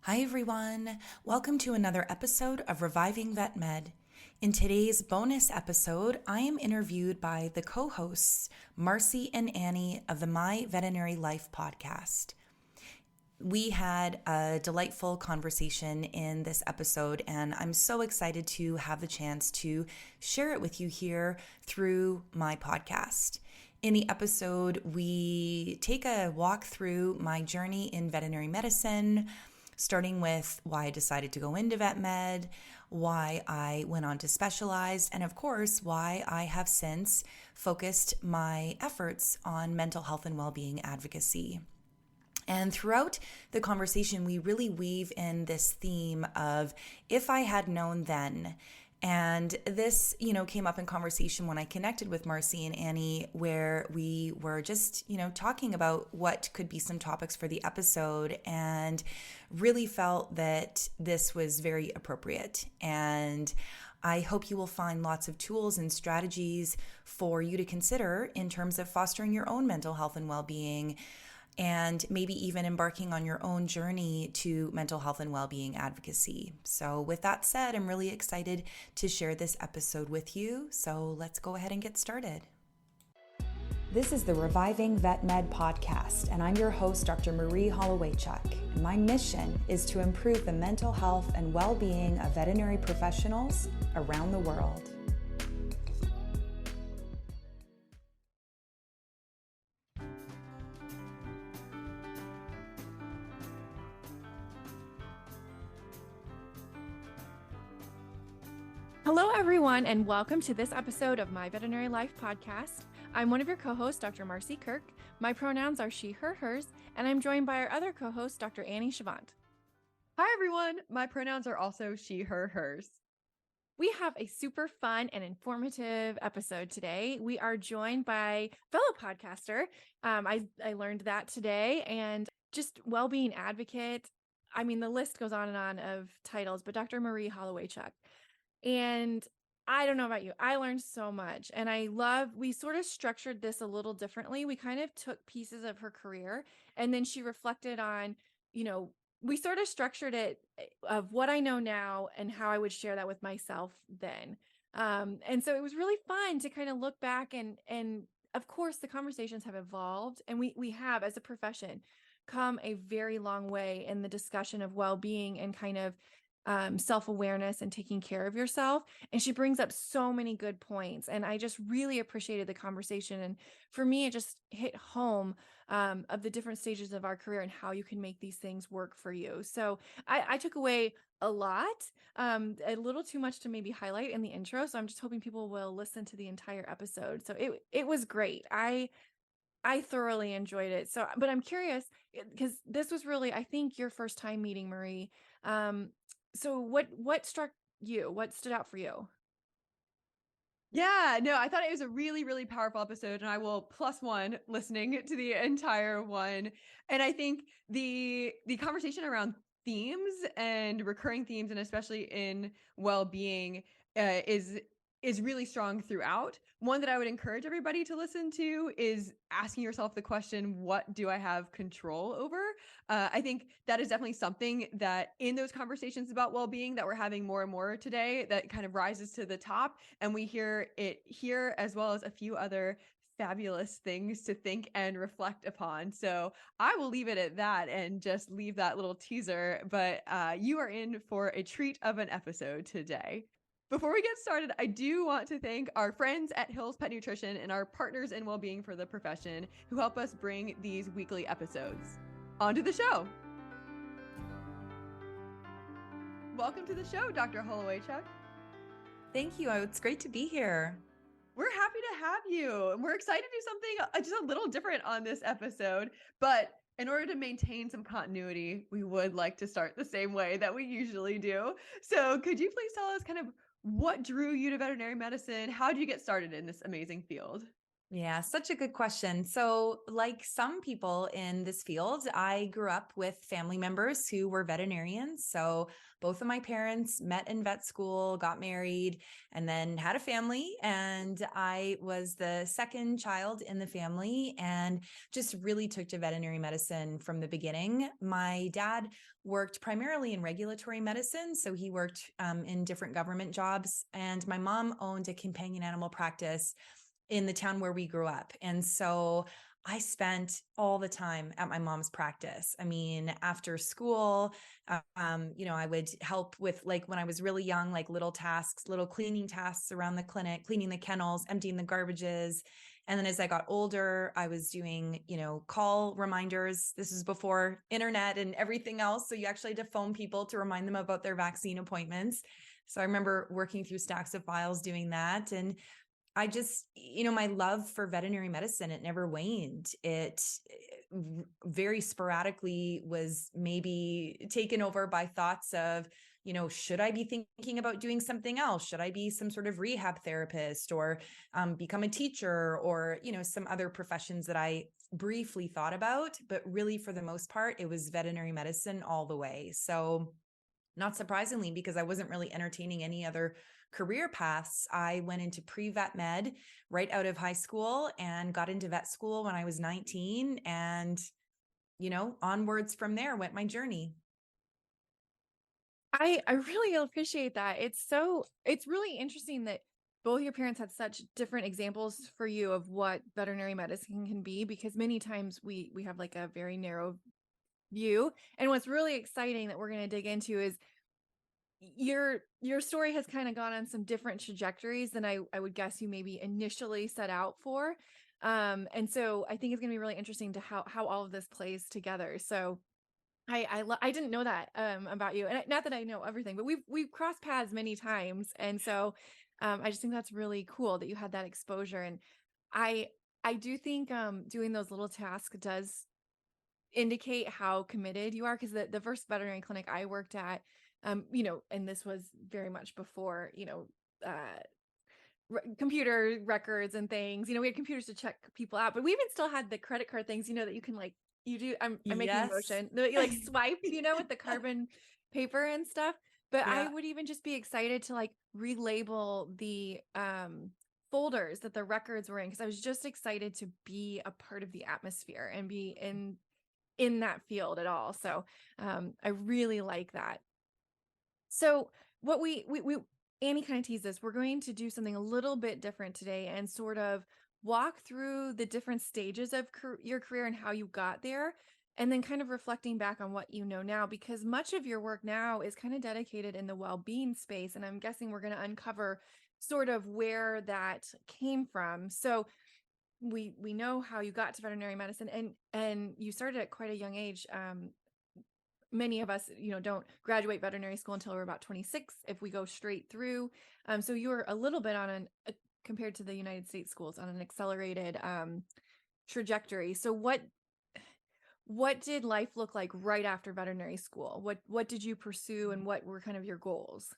Hi everyone, welcome to another episode of Reviving Vet Med. In today's bonus episode, I am interviewed by the co-hosts Marci and Annie of the My Veterinary Life podcast. We had a delightful conversation in this episode, and I'm so excited to have the chance to share it with you here through my podcast. In the episode, we take a walk through my journey in veterinary medicine, starting with why I decided to go into vet med, why I went on to specialize, and of course, why I have since focused my efforts on mental health and well-being advocacy. And throughout the conversation, we really weave in this theme of if I had known then. And this, came up in conversation when I connected with Marci and Annie, where we were just, talking about what could be some topics for the episode, and really felt that this was very appropriate. And I hope you will find lots of tools and strategies for you to consider in terms of fostering your own mental health and well-being, and maybe even embarking on your own journey to mental health and well-being advocacy. So with that said, I'm really excited to share this episode with you. So let's go ahead and get started. This is the Reviving Vet Med podcast, and I'm your host, Dr. Marie Hollowaychuk. And my mission is to improve the mental health and well-being of veterinary professionals around the world. Hello, everyone, and welcome to this episode of My Veterinary Life podcast. I'm one of your co-hosts, Dr. Marci Kirk. My pronouns are she, her, hers, and I'm joined by our other co-host, Dr. Annie Chavent. Hi, everyone. My pronouns are also she, her, hers. We have a super fun and informative episode today. We are joined by fellow podcaster. I learned that today, and just well-being advocate. I mean, the list goes on and on of titles, but Dr. Marie Hollowaychuk. And I don't know about you, I learned so much, and we sort of structured this a little differently. We kind of took pieces of her career, and then she reflected on, we sort of structured it of what I know now and how I would share that with myself then. And so it was really fun to kind of look back, and of course the conversations have evolved, and we have, as a profession, come a very long way in the discussion of well-being and kind of self-awareness and taking care of yourself. And she brings up so many good points, and I just really appreciated the conversation. And for me, it just hit home of the different stages of our career and how you can make these things work for you. So I took away a lot, a little too much to maybe highlight in the intro. So I'm just hoping people will listen to the entire episode. So it was great. I thoroughly enjoyed it. So, but I'm curious, because this was really, I think, your first time meeting Marie. So what struck you? What stood out for you? Yeah, no, I thought it was a really, really powerful episode, and I will +1 listening to the entire one. And I think the conversation around themes and recurring themes, and especially in well-being, is really strong throughout. One that I would encourage everybody to listen to is asking yourself the question, what do I have control over? I think that is definitely something that in those conversations about well-being that we're having more and more today, that kind of rises to the top. And we hear it here, as well as a few other fabulous things to think and reflect upon. So I will leave it at that and just leave that little teaser. But you are in for a treat of an episode today. Before we get started, I do want to thank our friends at Hills Pet Nutrition and our partners in well-being for the profession who help us bring these weekly episodes. On to the show. Welcome to the show, Dr. Hollowaychuk. Thank you. It's great to be here. We're happy to have you. And we're excited to do something just a little different on this episode. But in order to maintain some continuity, we would like to start the same way that we usually do. So could you please tell us kind of what drew you to veterinary medicine? How did you get started in this amazing field? Yeah, such a good question. So, like some people in this field, I grew up with family members who were veterinarians. So, both of my parents met in vet school, got married, and then had a family. And I was the second child in the family and just really took to veterinary medicine from the beginning. My dad worked primarily in regulatory medicine. So, he worked in different government jobs. And my mom owned a companion animal practice in the town where we grew up. And so I spent all the time at my mom's practice. I mean, after school, I would help with, like, when I was really young, like little tasks, little cleaning tasks around the clinic, cleaning the kennels, emptying the garbages. And then as I got older, I was doing, call reminders. This is before internet and everything else. So you actually had to phone people to remind them about their vaccine appointments. So I remember working through stacks of files doing that. And I just, my love for veterinary medicine, it never waned. It very sporadically was maybe taken over by thoughts of, should I be thinking about doing something else? Should I be some sort of rehab therapist or become a teacher or, some other professions that I briefly thought about, but really for the most part, it was veterinary medicine all the way. So not surprisingly, because I wasn't really entertaining any other career paths, I went into pre-vet med right out of high school and got into vet school when I was 19. And, onwards from there went my journey. I really appreciate that. It's really interesting that both your parents had such different examples for you of what veterinary medicine can be, because many times we have like a very narrow view. And what's really exciting that we're going to dig into is your story has kind of gone on some different trajectories than I would guess you maybe initially set out for. And so I think it's going to be really interesting to how all of this plays together. So I didn't know that about you, and not that I know everything, but we've crossed paths many times, and so I just think that's really cool that you had that exposure. And I I do think doing those little tasks does indicate how committed you are, because the first veterinary clinic I worked at, and this was very much before, computer records and things. We had computers to check people out, but we even still had the credit card things, that you can like, you do, I'm making a Yes. motion, that you like swipe, with the carbon paper and stuff. But I Yeah. would even just be excited to like relabel the folders that the records were in, because I was just excited to be a part of the atmosphere and be in that field at all. So I really like that. So what we Annie kind of teased this. We're going to do something a little bit different today and sort of walk through the different stages of your career and how you got there, and then kind of reflecting back on what you know now, because much of your work now is kind of dedicated in the well-being space, and I'm guessing we're going to uncover sort of where that came from. So we know how you got to veterinary medicine, and you started at quite a young age. Many of us, don't graduate veterinary school until we're about 26 if we go straight through. So you were a little bit on compared to the United States schools, on an accelerated trajectory. So what did life look like right after veterinary school? What did you pursue, and what were kind of your goals?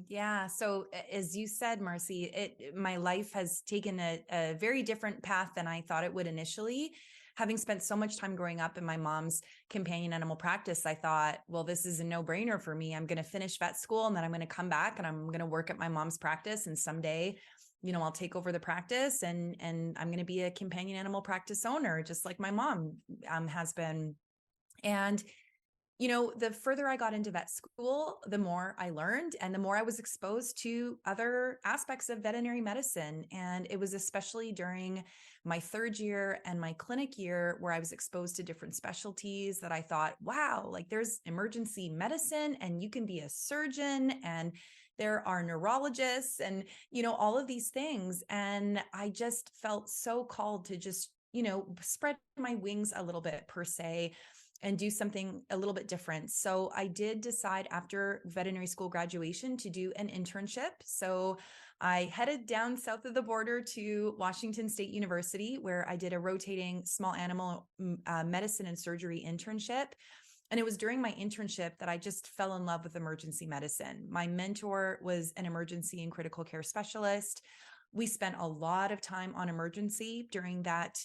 Yeah. So as you said, Marci, my life has taken a very different path than I thought it would initially. Having spent so much time growing up in my mom's companion animal practice, I thought, well, this is a no-brainer for me. I'm going to finish vet school and then I'm going to come back and I'm going to work at my mom's practice. And someday, I'll take over the practice and I'm going to be a companion animal practice owner, just like my mom has been. And the further I got into vet school, the more I learned and the more I was exposed to other aspects of veterinary medicine. And it was especially during my third year and my clinic year where I was exposed to different specialties that I thought, wow, like there's emergency medicine and you can be a surgeon and there are neurologists and, all of these things. And I just felt so called to just, spread my wings a little bit per se and do something a little bit different. So I did decide after veterinary school graduation to do an internship. So I headed down south of the border to Washington State University, where I did a rotating small animal medicine and surgery internship. And it was during my internship that I just fell in love with emergency medicine. My mentor was an emergency and critical care specialist. we spent a lot of time on emergency during that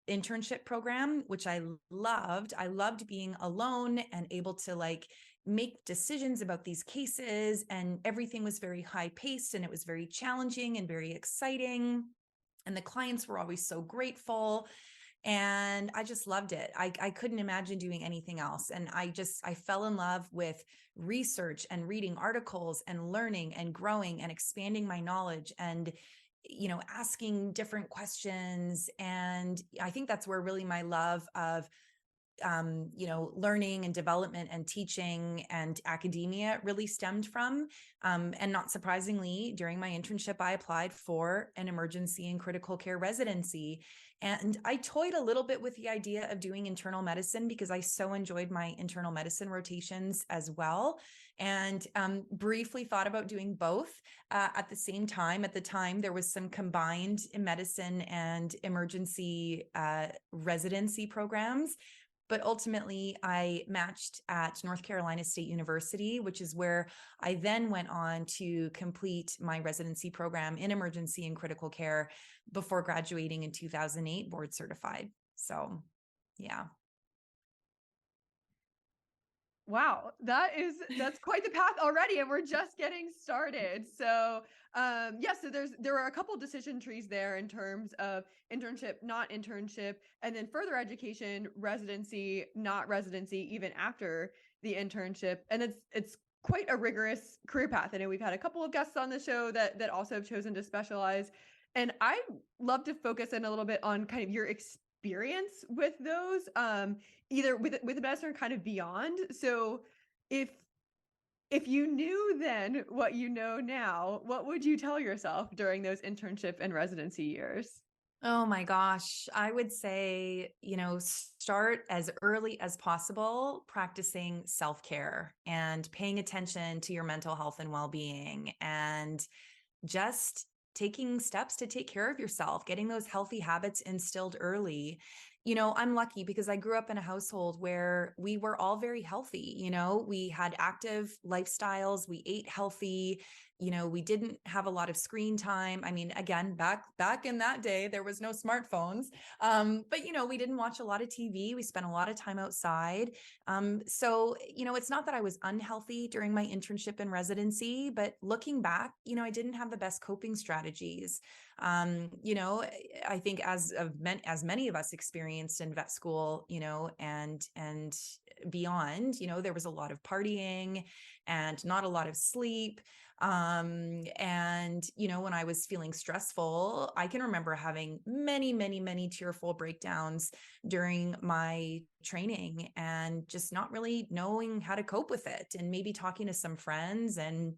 internship program, which I loved. I loved being alone and able to like make decisions about these cases, and everything was very high paced and it was very challenging and very exciting. And the clients were always so grateful. And I just loved it. I couldn't imagine doing anything else. And I fell in love with research and reading articles and learning and growing and expanding my knowledge and, asking different questions. And I think that's where really my love of learning and development and teaching and academia really stemmed from. And not surprisingly, during my internship, I applied for an emergency and critical care residency. And I toyed a little bit with the idea of doing internal medicine because I so enjoyed my internal medicine rotations as well. And briefly thought about doing both at the same time. At the time, there was some combined medicine and emergency residency programs. But ultimately, I matched at North Carolina State University, which is where I then went on to complete my residency program in emergency and critical care before graduating in 2008, board certified. So, yeah. Wow, that's quite the path already, and we're just getting started. So, so there are a couple decision trees there in terms of internship, not internship, and then further education, residency, not residency, even after the internship, and it's quite a rigorous career path. I know we've had a couple of guests on the show that also have chosen to specialize, and I love to focus in a little bit on kind of your experience with those. Either with the medicine or kind of beyond. So if you knew then what you know now, what would you tell yourself during those internship and residency years? Oh my gosh. I would say, start as early as possible practicing self-care and paying attention to your mental health and well-being, and just taking steps to take care of yourself, getting those healthy habits instilled early. I'm lucky because I grew up in a household where we were all very healthy. We had active lifestyles, we ate healthy, we didn't have a lot of screen time. I mean, again, back in that day, there was no smartphones. But we didn't watch a lot of TV. We spent a lot of time outside. So, it's not that I was unhealthy during my internship and residency, but looking back, I didn't have the best coping strategies. I think as many of us experienced in vet school, and beyond, there was a lot of partying and not a lot of sleep. And, when I was feeling stressful, I can remember having many, many, many tearful breakdowns during my training and just not really knowing how to cope with it, and maybe talking to some friends and,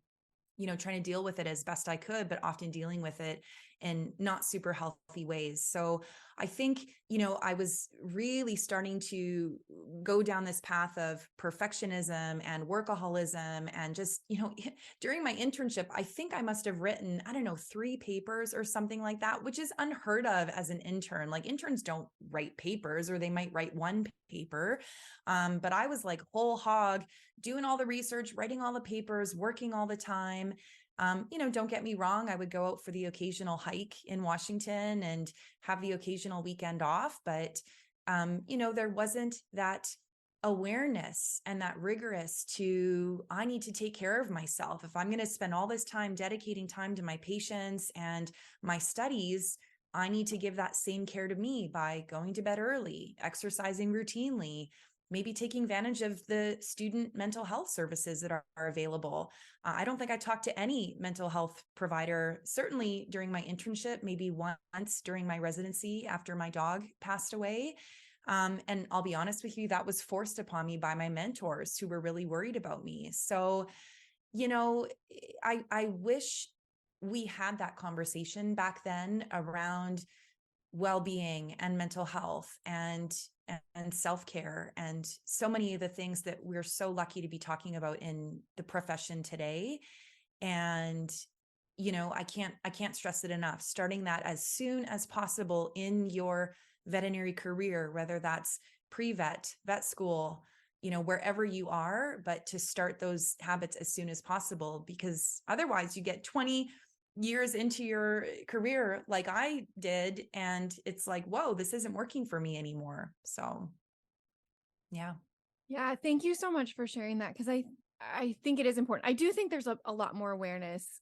trying to deal with it as best I could, but often dealing with it in not super healthy ways. So I think, I was really starting to go down this path of perfectionism and workaholism. And just, during my internship, I think I must have written, I don't know, 3 papers or something like that, which is unheard of as an intern. Like, interns don't write papers, or they might write 1 paper. But I was like whole hog, doing all the research, writing all the papers, working all the time. Don't get me wrong, I would go out for the occasional hike in Washington and have the occasional weekend off, but there wasn't that awareness and that rigorous to, I need to take care of myself. If I'm going to spend all this time dedicating time to my patients and my studies, I need to give that same care to me by going to bed early, exercising routinely, maybe taking advantage of the student mental health services that are available. I don't think I talked to any mental health provider, certainly during my internship, maybe once during my residency after my dog passed away. And I'll be honest with you, that was forced upon me by my mentors who were really worried about me. So, I wish we had that conversation back then around well-being and mental health and self-care and so many of the things that we're so lucky to be talking about in the profession today. And I can't stress it enough, starting that as soon as possible in your veterinary career, whether that's pre-vet, vet school, wherever you are, but to start those habits as soon as possible, because otherwise you get 20 years into your career like I did. And it's like, whoa, this isn't working for me anymore. So yeah. Yeah, thank you so much for sharing that, because I think it is important. I do think there's a lot more awareness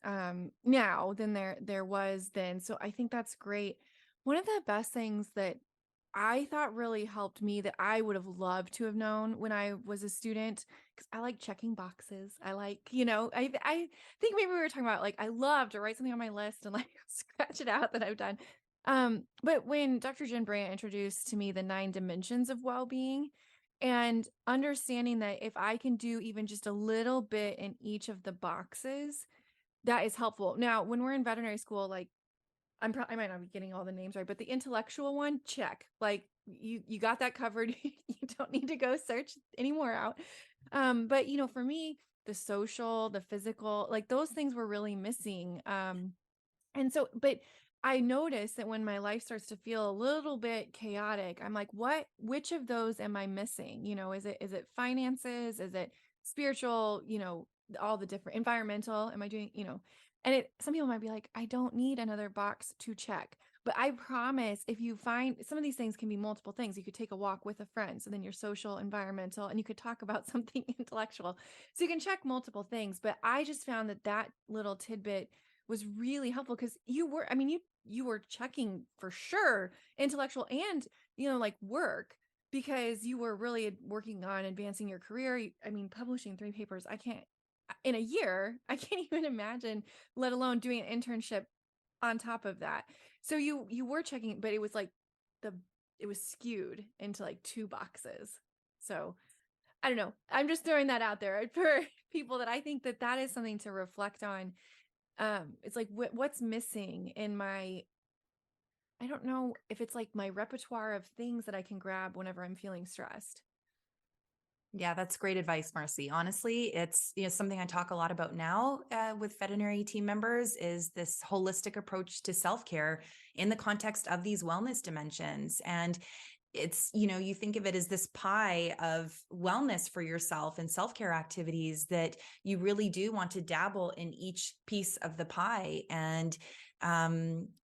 now than there was then. So I think that's great. One of the best things that I thought really helped me, that I would have loved to have known when I was a student, because I like checking boxes. I like, I think maybe we were talking about, like, I love to write something on my list and like scratch it out that I've done. But when Dr. Jen Brandt introduced to me the 9 dimensions of well-being, and understanding that if I can do even just a little bit in each of the boxes, that is helpful. Now, when we're in veterinary school, like, I might not be getting all the names right, but the intellectual one, check. Like, you got that covered. You don't need to go search anymore out. But for me, the social, the physical, like, those things were really missing. And so, but I notice that when my life starts to feel a little bit chaotic, I'm like, which of those am I missing? Is it finances? Is it spiritual? All the different environmental, am I doing, and some people might be like, I don't need another box to check. But I promise, if you find, some of these things can be multiple things. You could take a walk with a friend. So then your social, environmental, and you could talk about something intellectual. So you can check multiple things. But I just found that little tidbit was really helpful, because you were checking for sure intellectual and, like, work, because you were really working on advancing your career. Publishing 3 papers, I can't, in a year, I can't even imagine, let alone doing an internship on top of that. So you were checking, but it was like it was skewed into like 2 boxes. So I don't know. I'm just throwing that out there for people, that I think that is something to reflect on. It's like, what's missing in my, I don't know if it's like my repertoire of things that I can grab whenever I'm feeling stressed. Yeah, that's great advice, Marci. Honestly, it's something I talk a lot about now with veterinary team members, is this holistic approach to self-care in the context of these wellness dimensions. And it's, you think of it as this pie of wellness for yourself and self-care activities, that you really do want to dabble in each piece of the pie. And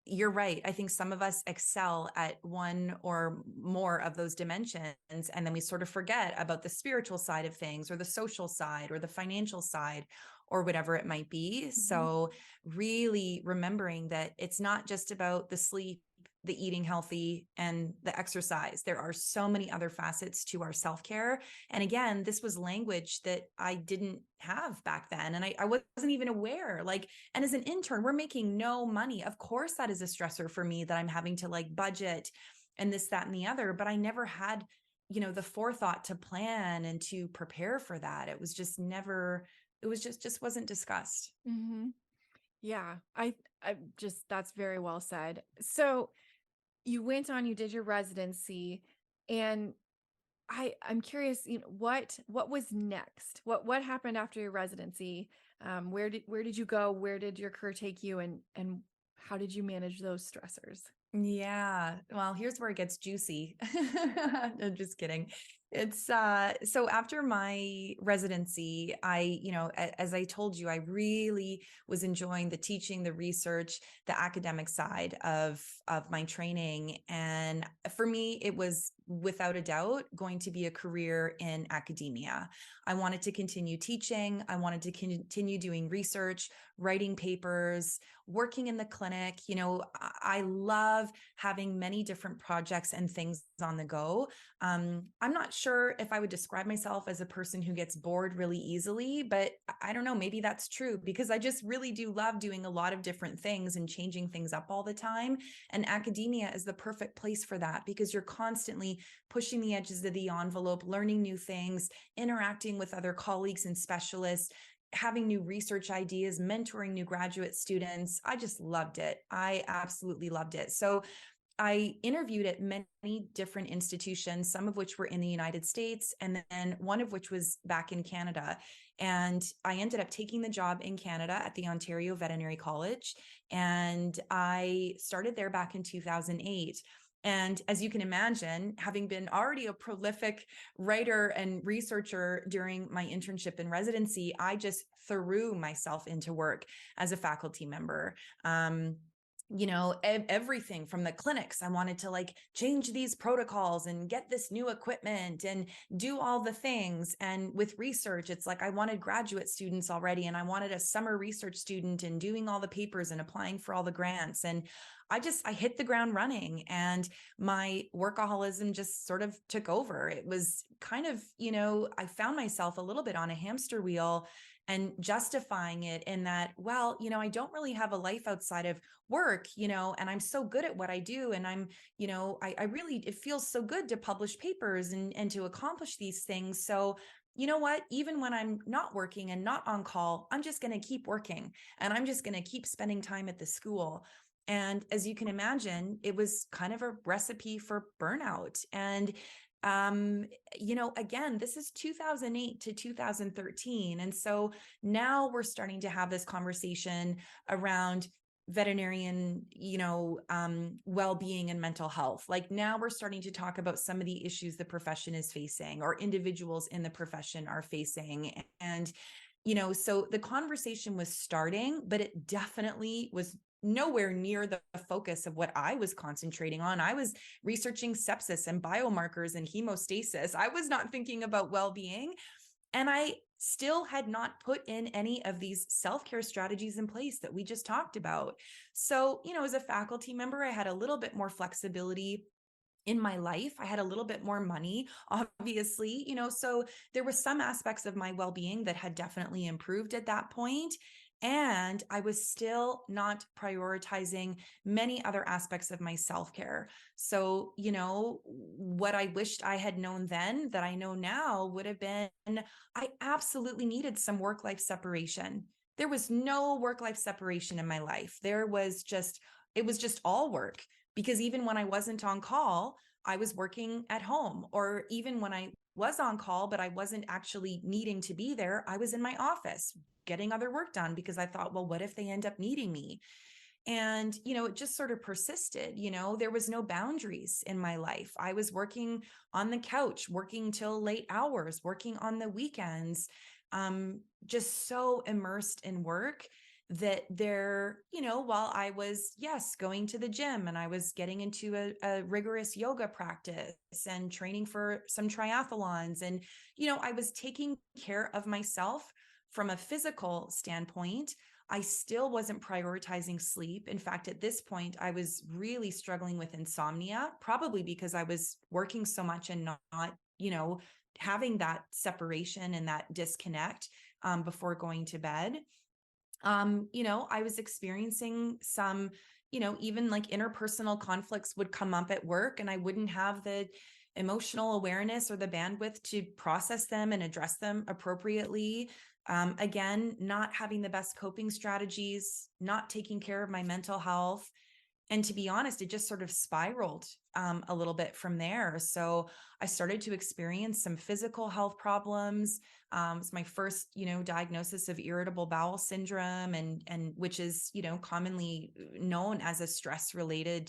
you're right. I think some of us excel at one or more of those dimensions, and then we sort of forget about the spiritual side of things, or the social side, or the financial side, or whatever it might be. Mm-hmm. So really remembering that it's not just about the sleep, the eating healthy, and the exercise. There are so many other facets to our self-care. And again, this was language that I didn't have back then. And I wasn't even aware. Like, and as an intern, we're making no money. Of course, that is a stressor for me, that I'm having to like budget and this, that, and the other. But I never had, the forethought to plan and to prepare for that. It was just never, it was just wasn't discussed. Mm-hmm. Yeah, I just, that's very well said. So you went on, you did your residency, and I'm curious, what was next? What happened after your residency? Where did you go? Where did your career take you, and how did you manage those stressors? Yeah. Well, here's where it gets juicy. I'm just kidding. It's so after my residency, as I told you, I really was enjoying the teaching, the research, the academic side of my training. And for me, it was without a doubt going to be a career in academia. I wanted to continue teaching. I wanted to continue doing research, writing papers, working in the clinic. I love having many different projects and things on the go. I'm not sure if I would describe myself as a person who gets bored really easily, but I don't know, maybe that's true, because I just really do love doing a lot of different things and changing things up all the time. And academia is the perfect place for that, because you're constantly pushing the edges of the envelope, learning new things, interacting with other colleagues and specialists, having new research ideas, mentoring new graduate students. I just loved it. I absolutely loved it. So I interviewed at many different institutions, some of which were in the United States, and then one of which was back in Canada. And I ended up taking the job in Canada at the Ontario Veterinary College. And I started there back in 2008. And as you can imagine, having been already a prolific writer and researcher during my internship and residency, I just threw myself into work as a faculty member. Everything from the clinics. I wanted to like change these protocols and get this new equipment and do all the things. And with research, it's like I wanted graduate students already, and I wanted a summer research student and doing all the papers and applying for all the grants. And I hit the ground running, and my workaholism just sort of took over. It was kind of, I found myself a little bit on a hamster wheel and justifying it in that, well, I don't really have a life outside of work, and I'm so good at what I do. And I'm, I really, it feels so good to publish papers and to accomplish these things. So, you know what, even when I'm not working and not on call, I'm just going to keep working, and I'm just going to keep spending time at the school. And as you can imagine, it was kind of a recipe for burnout. And again, this is 2008 to 2013. And so now we're starting to have this conversation around veterinarian, well-being and mental health. Like now we're starting to talk about some of the issues the profession is facing, or individuals in the profession are facing. And, so the conversation was starting, but it definitely was nowhere near the focus of what I was concentrating on. I was researching sepsis and biomarkers and hemostasis. I was not thinking about well-being. And I still had not put in any of these self-care strategies in place that we just talked about. So, as a faculty member, I had a little bit more flexibility in my life. I had a little bit more money, obviously, so there were some aspects of my well-being that had definitely improved at that point. And I was still not prioritizing many other aspects of my self-care. So, what I wished I had known then that I know now would have been, I absolutely needed some work-life separation. There was no work-life separation in my life. It was just all work. Because even when I wasn't on call, I was working at home. Or even when I was on call, but I wasn't actually needing to be there, I was in my office getting other work done, because I thought, well, what if they end up needing me? And, it just sort of persisted. There was no boundaries in my life. I was working on the couch, working till late hours, working on the weekends, just so immersed in work that while I was, yes, going to the gym, and I was getting into a rigorous yoga practice and training for some triathlons. And, I was taking care of myself from a physical standpoint. I still wasn't prioritizing sleep. In fact, at this point, I was really struggling with insomnia, probably because I was working so much and not, having that separation and that disconnect before going to bed. I was experiencing some, even like interpersonal conflicts would come up at work, and I wouldn't have the emotional awareness or the bandwidth to process them and address them appropriately. Again, not having the best coping strategies, not taking care of my mental health. And to be honest, it just sort of spiraled a little bit from there. So I started to experience some physical health problems. It's my first, diagnosis of irritable bowel syndrome, and which is, commonly known as a stress-related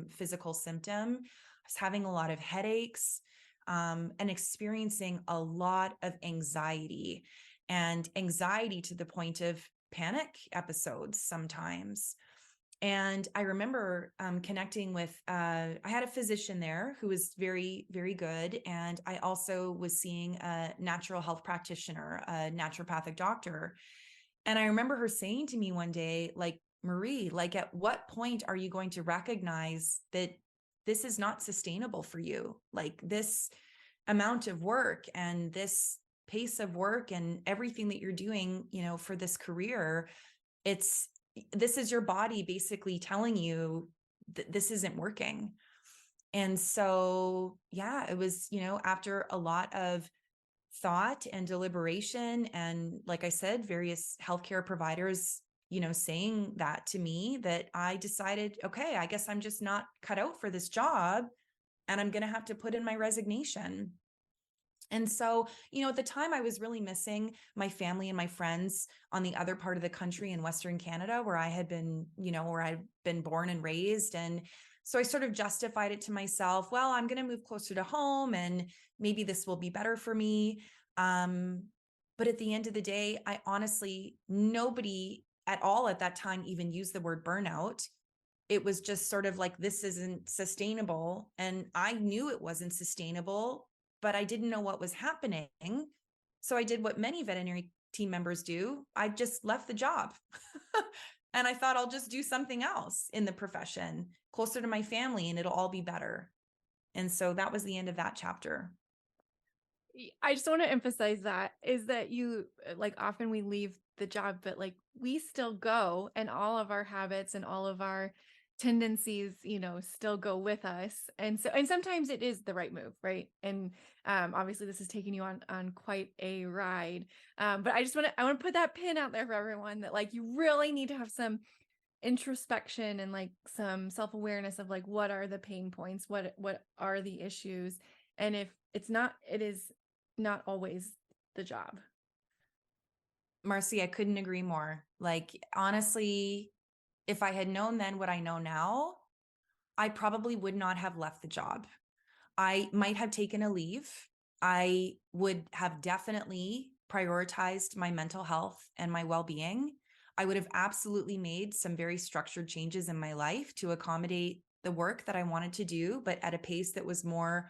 physical symptom. I was having a lot of headaches and experiencing a lot of anxiety to the point of panic episodes sometimes. And I remember connecting with, I had a physician there who was very, very good. And I also was seeing a natural health practitioner, a naturopathic doctor. And I remember her saying to me one day, like, Marie, like, at what point are you going to recognize that this is not sustainable for you? Like, this amount of work and this pace of work and everything that you're doing, for this career, this is your body basically telling you that this isn't working. And so, yeah, it was, after a lot of thought and deliberation, and like I said, various healthcare providers, saying that to me, that I decided, okay, I guess I'm just not cut out for this job, and I'm going to have to put in my resignation. And so, at the time I was really missing my family and my friends on the other part of the country in Western Canada, where I had been, where I'd been born and raised. And So I sort of justified it to myself. Well, I'm going to move closer to home and maybe this will be better for me. But at the end of the day, I honestly, nobody at all at that time even used the word burnout. It was just sort of like, this isn't sustainable. And I knew it wasn't sustainable, but I didn't know what was happening. So I did what many veterinary team members do. I just left the job. And I thought I'll just do something else in the profession closer to my family and it'll all be better. And so that was the end of that chapter. I just want to emphasize that is that you like often we leave the job, but like we still go and all of our habits and all of our tendencies, still go with us. And sometimes it is the right move, right? And obviously this is taking you on quite a ride. But I want to put that pin out there for everyone that like you really need to have some introspection and like some self-awareness of like what are the pain points, what are the issues, and if it is not always the job. Marci, I couldn't agree more. Like, honestly, if I had known then what I know now, I probably would not have left the job. I might have taken a leave. I would have definitely prioritized my mental health and my well-being. I would have absolutely made some very structured changes in my life to accommodate the work that I wanted to do, but at a pace that was more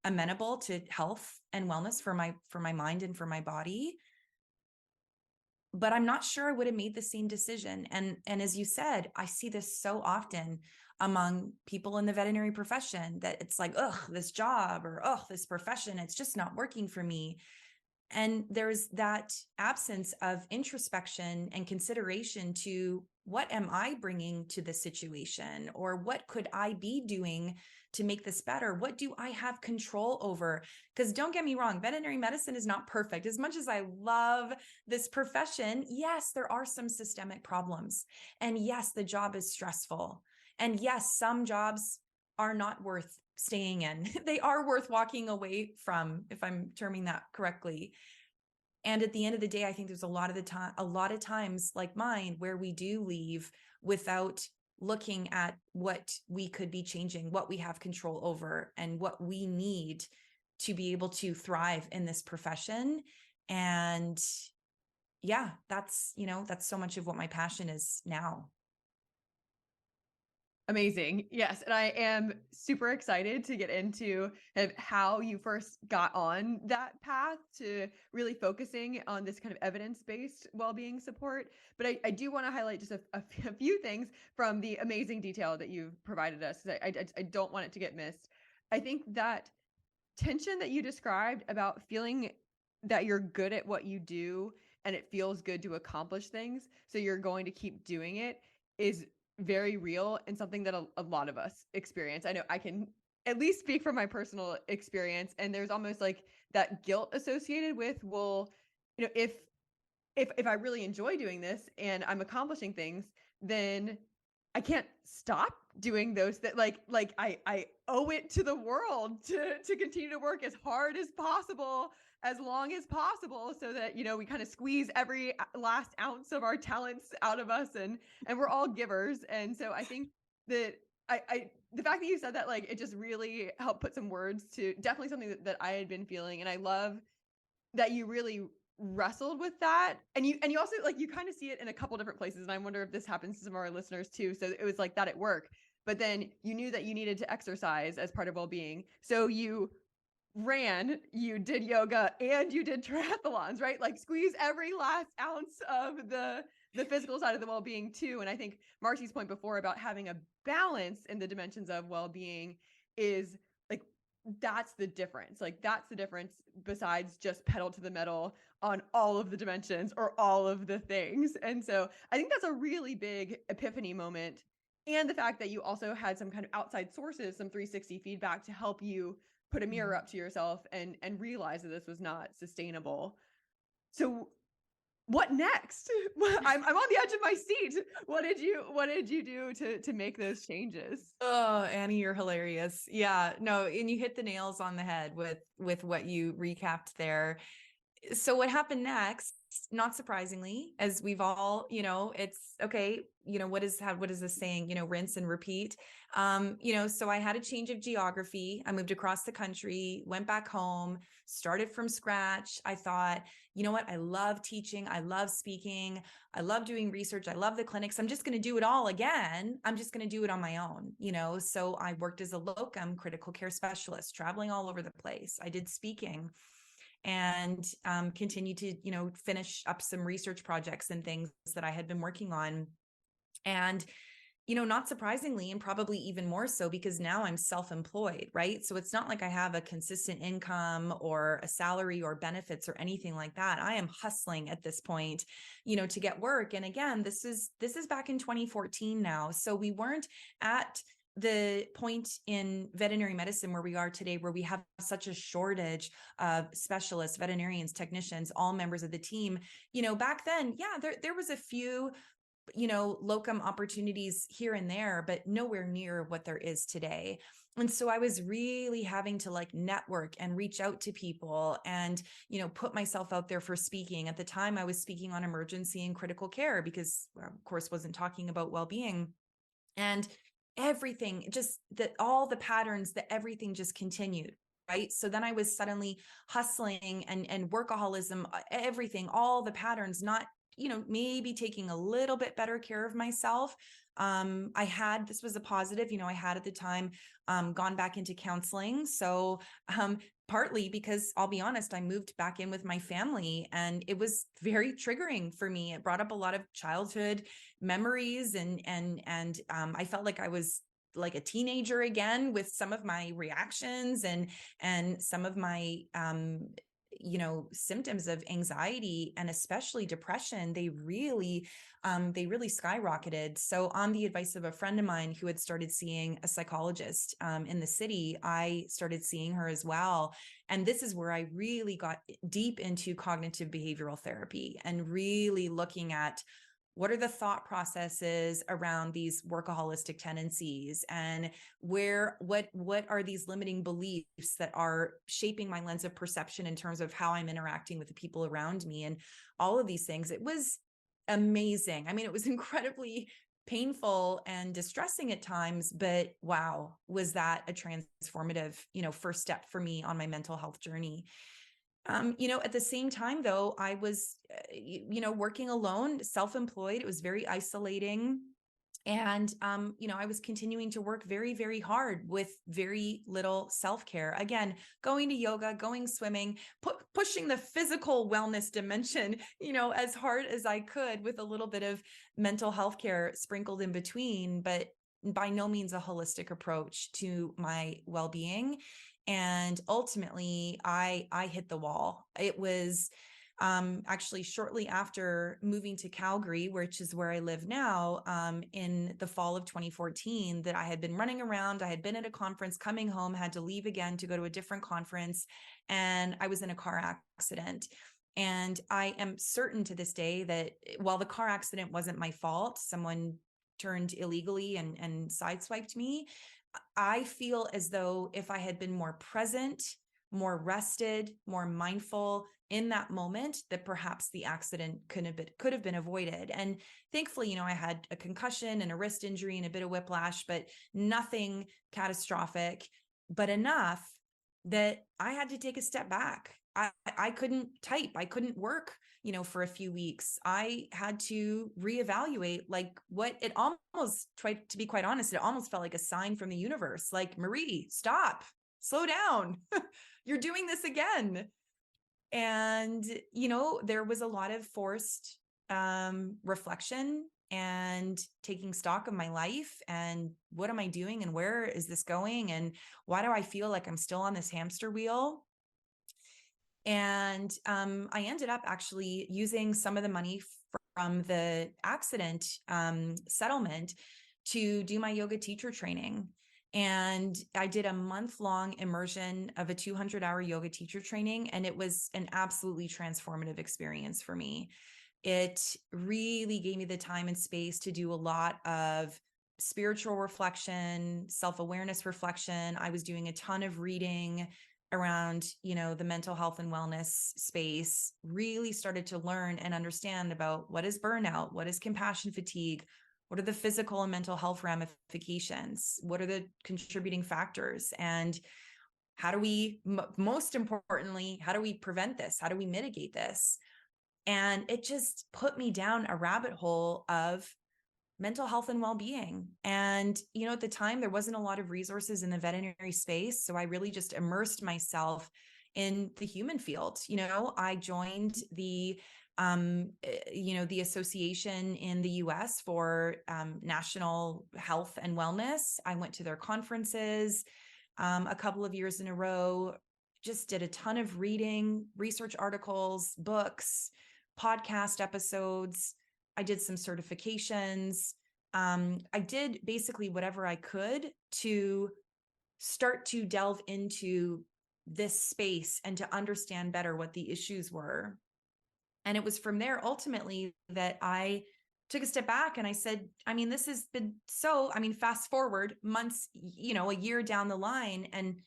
amenable to health and wellness for my mind and for my body. But I'm not sure I would have made the same decision. And as you said, I see this so often among people in the veterinary profession that it's like, ugh, this job or ugh, this profession, it's just not working for me. And there's that absence of introspection and consideration to what am I bringing to the situation, or what could I be doing to make this better? What do I have control over? Because don't get me wrong, veterinary medicine is not perfect. As much as I love this profession, yes, there are some systemic problems. And yes, the job is stressful. And yes, some jobs are not worth staying in. They are worth walking away from, if I'm terming that correctly. And at the end of the day, I think there's a lot of times like mine where we do leave without looking at what we could be changing, what we have control over, and what we need to be able to thrive in this profession. And yeah, that's so much of what my passion is now. Amazing. Yes. And I am super excited to get into how you first got on that path to really focusing on this kind of evidence-based well-being support. But I do want to highlight just a few things from the amazing detail that you've provided us, because I don't want it to get missed. I think that tension that you described about feeling that you're good at what you do and it feels good to accomplish things, so you're going to keep doing it, is very real and something that a lot of us experience. I know I can at least speak from my personal experience, and there's almost like that guilt associated with, well, if I really enjoy doing this and I'm accomplishing things, then I can't stop doing those that like I owe it to the world to continue to work as hard as possible, as long as possible, so that we kind of squeeze every last ounce of our talents out of us, and we're all givers. And so I think that I the fact that you said that, like, it just really helped put some words to definitely something that I had been feeling. And I love that you really wrestled with that, and you also, like, you kind of see it in a couple different places, and I wonder if this happens to some of our listeners too. So it was like that at work, but then you knew that you needed to exercise as part of well-being, so you ran, you did yoga, and you did triathlons, right? Like, squeeze every last ounce of the physical side of the well-being too. And I think Marci's point before about having a balance in the dimensions of well-being is, like, that's the difference. Like, that's the difference, besides just pedal to the metal on all of the dimensions or all of the things. And so I think that's a really big epiphany moment. And the fact that you also had some kind of outside sources, some 360 feedback to help you put a mirror up to yourself and realize that this was not sustainable. So what next? I'm on the edge of my seat. What did you do to make those changes? Oh, Annie, you're hilarious. Yeah, no, and you hit the nails on the head with what you recapped there. So what happened next, not surprisingly, as we've all, it's okay, what is this saying, rinse and repeat. So I had a change of geography. I moved across the country, went back home, started from scratch. I thought, you know what? I love teaching. I love speaking. I love doing research. I love the clinics. I'm just going to do it all again. I'm just going to do it on my own, So I worked as a locum critical care specialist, traveling all over the place. I did speaking and continue to, finish up some research projects and things that I had been working on. And, not surprisingly, and probably even more so because now I'm self-employed, right? So it's not like I have a consistent income or a salary or benefits or anything like that. I am hustling at this point, to get work. And again, this is back in 2014 now. So we weren't at the point in veterinary medicine where we are today, where we have such a shortage of specialists, veterinarians, technicians, all members of the team. Back then, yeah, there was a few, locum opportunities here and there, but nowhere near what there is today. And so I was really having to like network and reach out to people and, put myself out there for speaking. At the time, I was speaking on emergency and critical care because, of course, wasn't talking about well-being. And everything just that all the patterns that everything just continued, right? So then I was suddenly hustling and workaholism, everything, all the patterns, not, maybe taking a little bit better care of myself. This was a positive, I had at the time gone back into counseling. So partly because I'll be honest, I moved back in with my family and it was very triggering for me. It brought up a lot of childhood memories and I felt like I was like a teenager again with some of my reactions and some of my symptoms of anxiety and especially depression. They really skyrocketed. So on the advice of a friend of mine who had started seeing a psychologist in the city, I started seeing her as well. And this is where I really got deep into cognitive behavioral therapy and really looking at what are the thought processes around these workaholistic tendencies and what are these limiting beliefs that are shaping my lens of perception in terms of how I'm interacting with the people around me and all of these things. It was amazing. I mean, it was incredibly painful and distressing at times, but wow, was that a transformative, first step for me on my mental health journey. At the same time, though, I was, working alone, self-employed. It was very isolating. And, I was continuing to work very, very hard with very little self-care. Again, going to yoga, going swimming, pushing the physical wellness dimension, as hard as I could with a little bit of mental health care sprinkled in between, but by no means a holistic approach to my well-being. And ultimately I hit the wall. It was actually shortly after moving to Calgary, which is where I live now, in the fall of 2014, that I had been running around. I had been at a conference, coming home, had to leave again to go to a different conference, and I was in a car accident. And I am certain to this day that while the car accident wasn't my fault, someone turned illegally and sideswiped me. I feel as though if I had been more present, more rested, more mindful in that moment, that perhaps the accident could have been avoided. And thankfully, I had a concussion and a wrist injury and a bit of whiplash, but nothing catastrophic, but enough that I had to take a step back. I couldn't type. I couldn't work, for a few weeks. I had to reevaluate like what it almost tried to be quite honest. It almost felt like a sign from the universe. Like, Marie, stop, slow down. You're doing this again. And, there was a lot of forced reflection and taking stock of my life and what am I doing and where is this going? And why do I feel like I'm still on this hamster wheel? And I ended up actually using some of the money from the accident settlement to do my yoga teacher training. And I did a month-long immersion of a 200-hour yoga teacher training, and it was an absolutely transformative experience for me. It really gave me the time and space to do a lot of spiritual reflection, self-awareness reflection. I was doing a ton of reading, around, the mental health and wellness space, really started to learn and understand about what is burnout, what is compassion fatigue, what are the physical and mental health ramifications, what are the contributing factors, and how do we, most importantly, how do we prevent this? How do we mitigate this? And it just put me down a rabbit hole of mental health and well-being. And, at the time, there wasn't a lot of resources in the veterinary space. So I really just immersed myself in the human field. I joined the the association in the US for national health and wellness. I went to their conferences a couple of years in a row, just did a ton of reading, research articles, books, podcast episodes. I did some certifications. I did basically whatever I could to start to delve into this space and to understand better what the issues were. And it was from there ultimately that I took a step back and I said, this has been fast forward months, a year down the line, and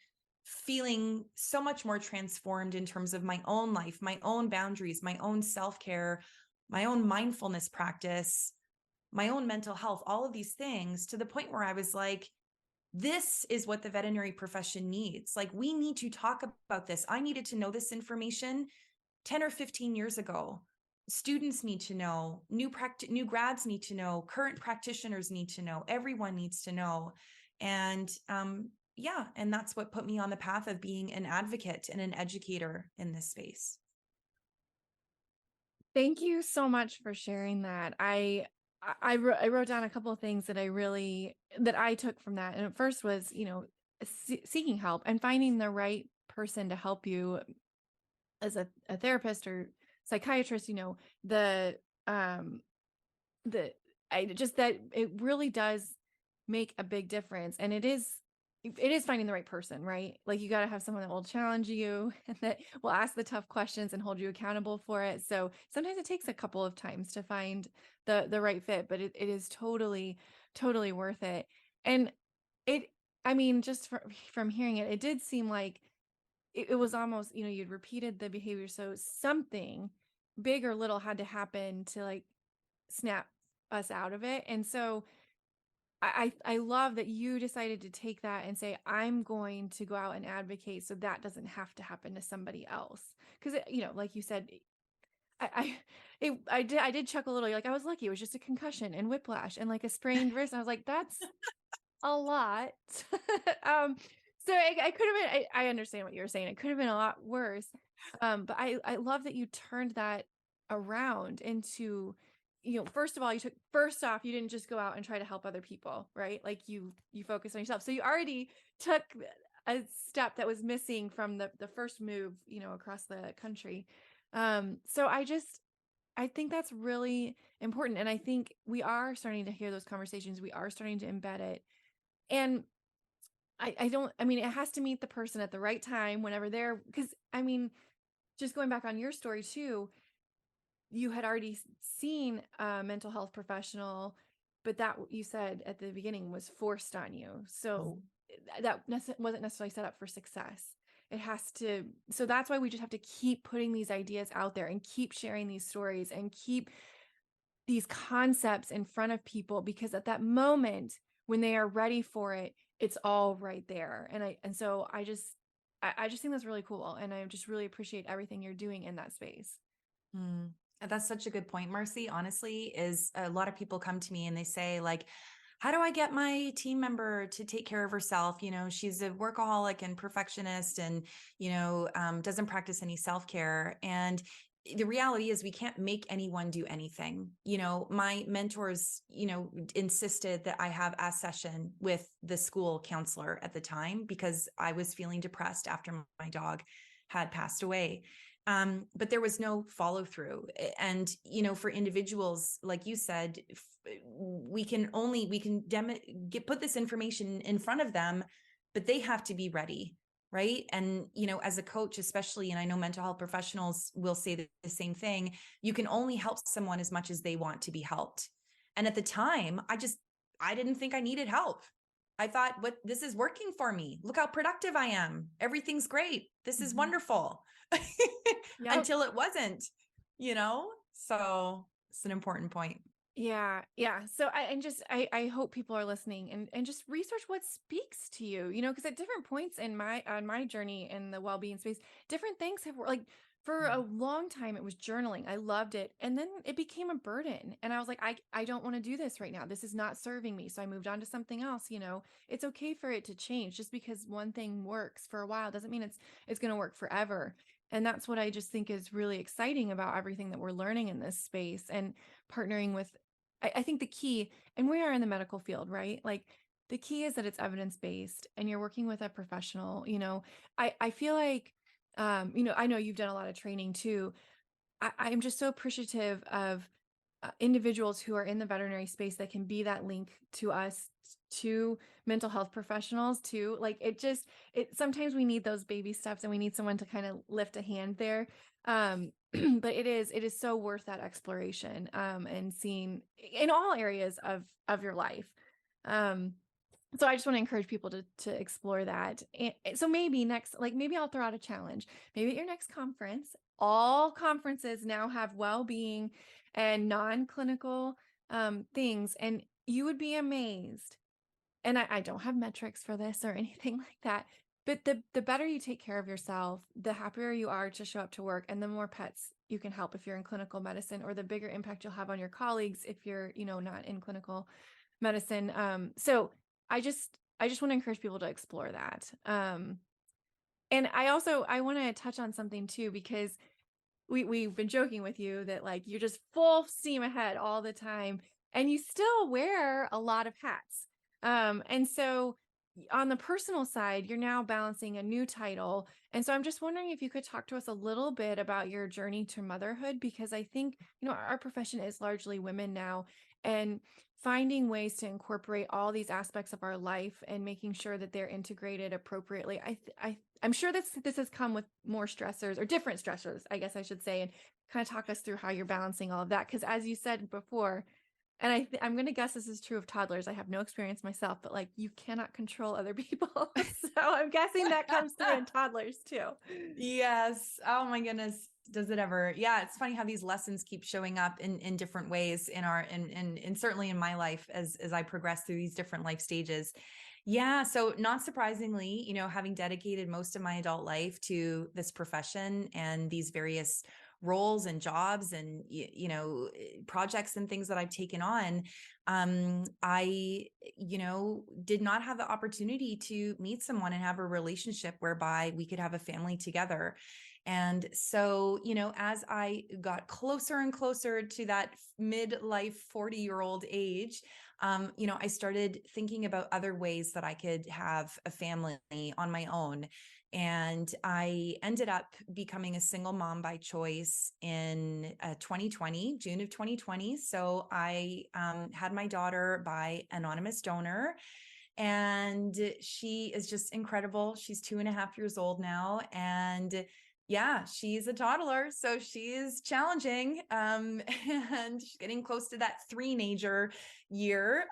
feeling so much more transformed in terms of my own life, my own boundaries, my own self-care, my own mindfulness practice, my own mental health, all of these things, to the point where I was like, this is what the veterinary profession needs. Like, we need to talk about this. I needed to know this information 10 or 15 years ago. Students need to know, new grads need to know, current practitioners need to know, everyone needs to know. And and that's what put me on the path of being an advocate and an educator in this space. Thank you so much for sharing that. I wrote down a couple of things that I took from that. And first was, seeking help and finding the right person to help you as a therapist or psychiatrist. That it really does make a big difference. And it is finding the right person, right? Like, you got to have someone that will challenge you and that will ask the tough questions and hold you accountable for it. So sometimes it takes a couple of times to find the right fit, but it is totally, totally worth it. And just from hearing it, it did seem like it was almost, you'd repeated the behavior. So something big or little had to happen to like snap us out of it. And so I love that you decided to take that and say, I'm going to go out and advocate so that doesn't have to happen to somebody else. Because, like you said, I did chuckle a little. Like, I was lucky. It was just a concussion and whiplash and like a sprained wrist. And I was like, that's a lot. So I could have been, I understand what you were saying. It could have been a lot worse. But I love that you turned that around into, first off, you didn't just go out and try to help other people, right? Like, you focused on yourself. So you already took a step that was missing from the first move, across the country. So I think that's really important. And I think we are starting to hear those conversations. We are starting to embed it. And it has to meet the person at the right time whenever because just going back on your story too, you had already seen a mental health professional, but that you said at the beginning was forced on you. So that wasn't necessarily set up for success. It has to, so that's why we just have to keep putting these ideas out there and keep sharing these stories and keep these concepts in front of people, because at that moment when they are ready for it, it's all right there. So I just think that's really cool. And I just really appreciate everything you're doing in that space. That's such a good point, Marci. Honestly, is a lot of people come to me and they say, like, how do I get my team member to take care of herself? She's a workaholic and perfectionist and, doesn't practice any self-care. And the reality is we can't make anyone do anything. My mentors, insisted that I have a session with the school counselor at the time because I was feeling depressed after my dog had passed away. But there was no follow through. And, for individuals, like you said, we can put this information in front of them, but they have to be ready. Right. And, as a coach, especially, and I know mental health professionals will say the same thing, you can only help someone as much as they want to be helped. And at the time, I didn't think I needed help. I thought, this is working for me. Look how productive I am. Everything's great. This is wonderful. Yep. Until it wasn't, so it's an important point. Yeah. Yeah. So I hope people are listening and just research what speaks to you, because at different points on my journey in the well-being space, different things have like for a long time, it was journaling. I loved it. And then it became a burden. And I was like, I don't want to do this right now. This is not serving me. So I moved on to something else. It's okay for it to change. Just because one thing works for a while doesn't mean it's going to work forever. And that's what I just think is really exciting about everything that we're learning in this space and partnering with. I think the key, and we are in the medical field, right? Like the key is that it's evidence-based and you're working with a professional. I feel like, I know you've done a lot of training too. I'm just so appreciative of individuals who are in the veterinary space that can be that link to us, to mental health professionals too. Like sometimes we need those baby steps and we need someone to kind of lift a hand there. But it is so worth that exploration, and seeing in all areas of your life. So I just want to encourage people to explore that. And so maybe maybe I'll throw out a challenge. Maybe at your next conference, all conferences now have well-being and non-clinical things, and you would be amazed. And I don't have metrics for this or anything like that, but the better you take care of yourself, the happier you are to show up to work, and the more pets you can help if you're in clinical medicine, or the bigger impact you'll have on your colleagues if you're, not in clinical medicine. So I just want to encourage people to explore that. And I want to touch on something too, because we've been joking with you that like you're just full steam ahead all the time and you still wear a lot of hats. And so on the personal side, you're now balancing a new title. And so I'm just wondering if you could talk to us a little bit about your journey to motherhood, because I think, our profession is largely women now, and finding ways to incorporate all these aspects of our life and making sure that they're integrated appropriately. I'm sure this has come with more stressors, or different stressors, I guess I should say, and kind of talk us through how you're balancing all of that. Because as you said before, and I'm going to guess this is true of toddlers. I have no experience myself, but like you cannot control other people. So I'm guessing that comes through in toddlers too. Yes. Oh my goodness. Does it ever? Yeah. It's funny how these lessons keep showing up in different ways and certainly in my life as I progress through these different life stages. Yeah. So not surprisingly, having dedicated most of my adult life to this profession and these various roles and jobs and, projects and things that I've taken on, I, did not have the opportunity to meet someone and have a relationship whereby we could have a family together. And so, as I got closer and closer to that midlife 40-year-old age, I started thinking about other ways that I could have a family on my own. And I ended up becoming a single mom by choice in 2020, June of 2020. So I had my daughter by anonymous donor, and she is just incredible. She's 2.5 years old now. And yeah, she's a toddler, so she is challenging, and she's getting close to that three-nager year,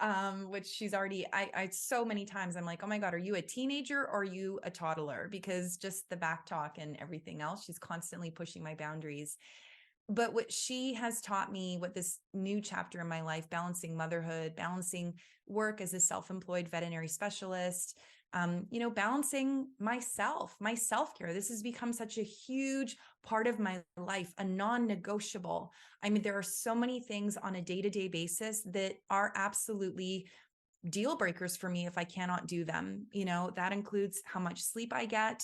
which she's already. I so many times I'm like, oh my God, are you a teenager or are you a toddler? Because just the back talk and everything else, she's constantly pushing my boundaries. But what she has taught me, what this new chapter in my life, balancing motherhood, balancing work as a self-employed veterinary specialist, balancing my self-care. This has become such a huge part of my life, a non-negotiable. I mean, there are so many things on a day-to-day basis that are absolutely deal breakers for me if I cannot do them. That includes how much sleep I get.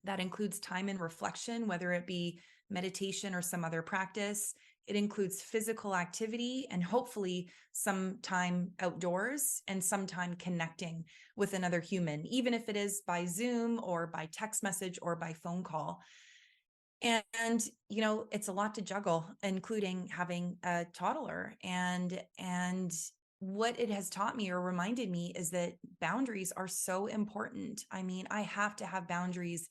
That includes time and reflection, whether it be meditation or some other practice. It includes physical activity and hopefully some time outdoors and some time connecting with another human, even if it is by Zoom or by text message or by phone call. And it's a lot to juggle, including having a toddler. And what it has taught me or reminded me is that boundaries are so important. I mean, I have to have boundaries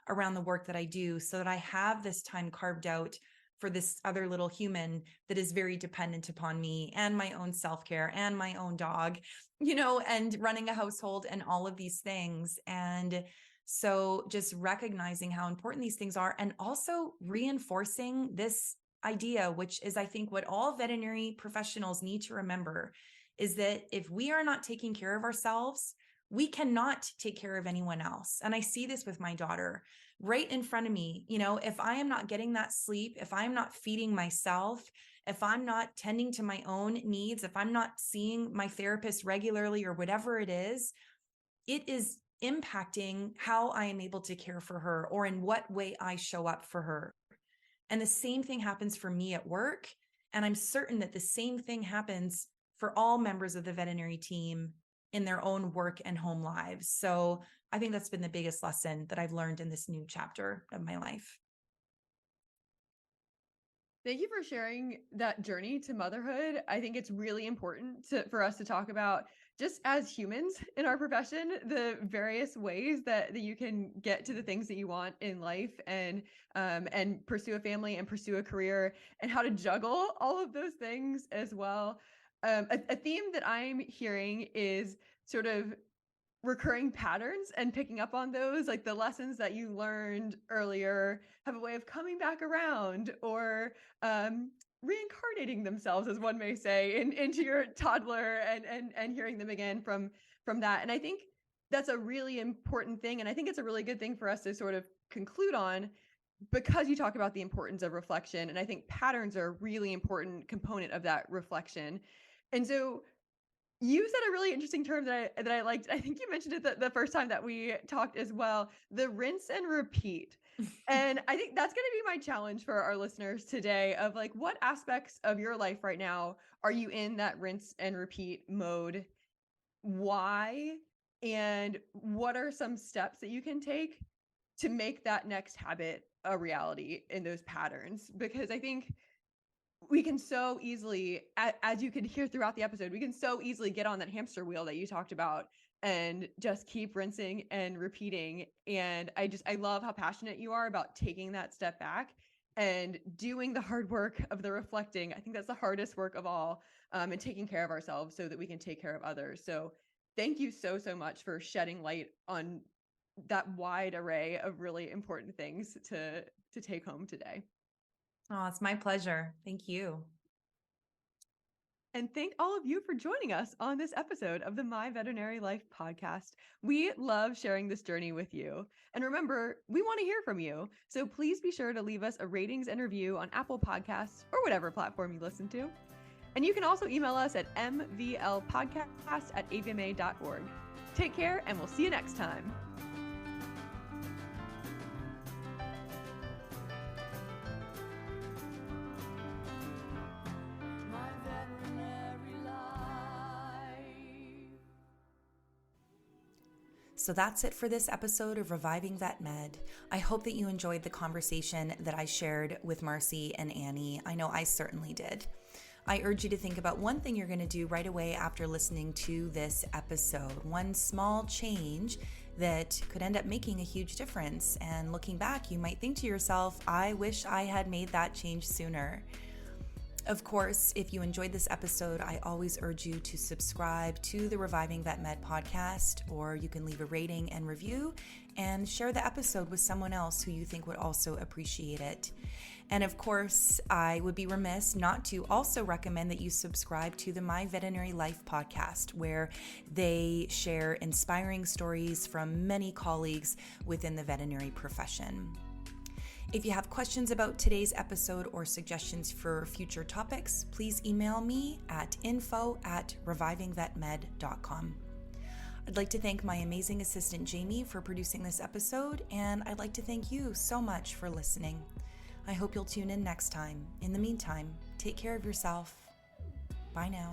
around the work that I do so that I have this time carved out for this other little human that is very dependent upon me and my own self-care and my own dog, and running a household and all of these things. And so just recognizing how important these things are, and also reinforcing this idea, which is, I think, what all veterinary professionals need to remember, is that if we are not taking care of ourselves, we cannot take care of anyone else. And I see this with my daughter right in front of me. If I am not getting that sleep, if I'm not feeding myself, if I'm not tending to my own needs, if I'm not seeing my therapist regularly or whatever it is impacting how I am able to care for her or in what way I show up for her. And the same thing happens for me at work. And I'm certain that the same thing happens for all members of the veterinary team in their own work and home lives. So I think that's been the biggest lesson that I've learned in this new chapter of my life. Thank you for sharing that journey to motherhood. I think it's really important for us to talk about, just as humans in our profession, the various ways that you can get to the things that you want in life and pursue a family and pursue a career, and how to juggle all of those things as well. A theme that I'm hearing is sort of recurring patterns and picking up on those, like the lessons that you learned earlier have a way of coming back around, or reincarnating themselves, as one may say, into your toddler, and hearing them again from that. And I think that's a really important thing. And I think it's a really good thing for us to sort of conclude on, because you talk about the importance of reflection. And I think patterns are a really important component of that reflection. And so you said a really interesting term that I liked. I think you mentioned it the first time that we talked as well, the rinse and repeat. And I think that's going to be my challenge for our listeners today, of like, what aspects of your life right now are you in that rinse and repeat mode? Why? And what are some steps that you can take to make that next habit a reality in those patterns? Because I think we can so easily, as you can hear throughout the episode, we can so easily get on that hamster wheel that you talked about and just keep rinsing and repeating. And I love how passionate you are about taking that step back and doing the hard work of the reflecting. I think that's the hardest work of all, and taking care of ourselves so that we can take care of others. So thank you so much for shedding light on that wide array of really important things to take home today. Oh, it's my pleasure. Thank you. And thank all of you for joining us on this episode of the My Veterinary Life podcast. We love sharing this journey with you. And remember, we want to hear from you. So please be sure to leave us a ratings and review on Apple Podcasts or whatever platform you listen to. And you can also email us at mvlpodcast@avma.org. Take care, and we'll see you next time. So that's it for this episode of Reviving Vet Med. I hope that you enjoyed the conversation that I shared with Marci and Annie. I know I certainly did. I urge you to think about one thing you're going to do right away after listening to this episode. One small change that could end up making a huge difference. And looking back, you might think to yourself, I wish I had made that change sooner. Of course, if you enjoyed this episode, I always urge you to subscribe to the Reviving Vet Med podcast, or you can leave a rating and review and share the episode with someone else who you think would also appreciate it. And of course, I would be remiss not to also recommend that you subscribe to the My Veterinary Life podcast, where they share inspiring stories from many colleagues within the veterinary profession. If you have questions about today's episode or suggestions for future topics, please email me at info@revivingvetmed.com. I'd like to thank my amazing assistant Jamie for producing this episode, and I'd like to thank you so much for listening. I hope you'll tune in next time. In the meantime, take care of yourself. Bye now.